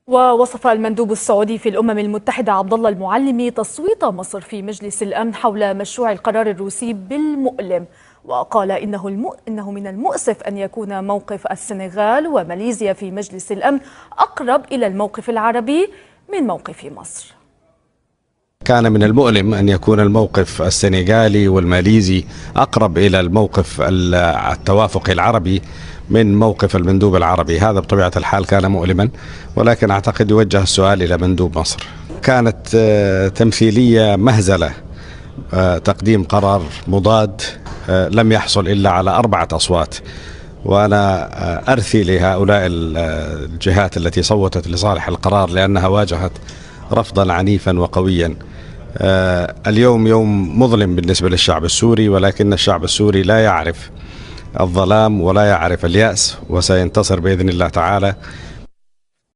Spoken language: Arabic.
ووصف المندوب السعودي في الأمم المتحدة عبد الله المعلمي تصويت مصر في مجلس الأمن حول مشروع القرار الروسي بالمؤلم، وقال إنه من المؤسف أن يكون موقف السنغال وماليزيا في مجلس الأمن أقرب إلى الموقف العربي من موقف مصر. كان من المؤلم أن يكون الموقف السنغالي والماليزي أقرب إلى الموقف التوافقي العربي من موقف المندوب العربي. هذا بطبيعة الحال كان مؤلما، ولكن أعتقد يوجه السؤال إلى مندوب مصر. كانت تمثيلية مهزلة، تقديم قرار مضاد لم يحصل إلا على 4 أصوات، وأنا أرثي لهؤلاء الجهات التي صوتت لصالح القرار لأنها واجهت رفضا عنيفا وقويا. اليوم يوم مظلم بالنسبة للشعب السوري، ولكن الشعب السوري لا يعرف الظلام ولا يعرف اليأس، وسينتصر بإذن الله تعالى